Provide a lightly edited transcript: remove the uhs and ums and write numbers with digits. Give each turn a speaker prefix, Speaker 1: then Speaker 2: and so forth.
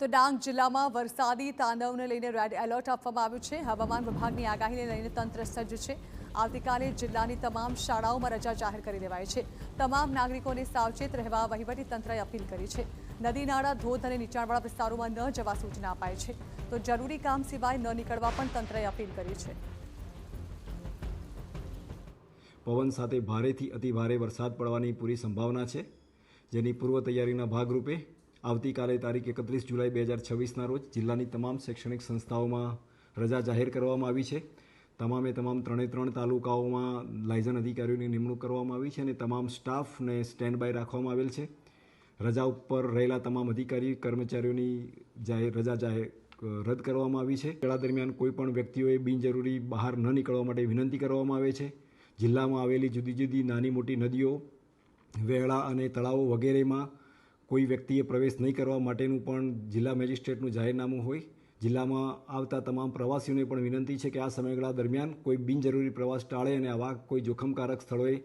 Speaker 1: તો ડાંગ જિલ્લામાં વરસાદી તાંડવને લઈને રેડ એલર્ટ આપવામાં આવ્યું છે। હવામાન વિભાગની આગાહીને લઈને તંત્ર સજ્જ છે। આવતીકાલે જિલ્લાની તમામ શાળાઓમાં રજા જાહેર કરી દેવાઈ છે। તમામ નાગરિકોને સાવચેત રહેવા વહીવટી તંત્રએ અપીલ કરી છે। નદી નાળા, ધોધ અને નીચાણવાળા વિસ્તારોમાં ન જવા સૂચના અપાઈ છે, તો જરૂરી કામ સિવાય ન નીકળવા પણ તંત્રએ અપીલ કરી છે।
Speaker 2: પવન સાથે ભારેથી અતિભારે વરસાદ પડવાની પૂરી સંભાવના છે, જેની પૂર્વ તૈયારીના ભાગરૂપે આવતીકાલે તારીખ 31 જુલાઈ 2026ના રોજ જિલ્લાની તમામ શૈક્ષણિક સંસ્થાઓમાં રજા જાહેર કરવામાં આવી છે। તમામ 3 તાલુકાઓમાં લાયઝન અધિકારીઓની નિમણૂક કરવામાં આવી છે અને તમામ સ્ટાફને સ્ટેન્ડ બાય રાખવામાં આવેલ છે। રજા ઉપર રહેલા તમામ અધિકારી કર્મચારીઓની રજા રદ કરવામાં આવી છે। વેળા દરમિયાન કોઈ પણ વ્યક્તિઓએ બિનજરૂરી બહાર ન નીકળવા માટે વિનંતી કરવામાં આવે છે। જિલ્લામાં આવેલી જુદી જુદી નાની મોટી નદીઓ, વેળા અને તળાવો વગેરેમાં કોઈ વ્યક્તિએ પ્રવેશ નહીં કરવા માટેનું પણ જિલ્લા મેજિસ્ટ્રેટનું જાહેરનામું હોય। જિલ્લામાં આવતા તમામ પ્રવાસીઓને પણ વિનંતી છે કે આ સમયગાળા દરમિયાન કોઈ બિનજરૂરી પ્રવાસ ટાળે અને આવા કોઈ જોખમકારક સ્થળોએ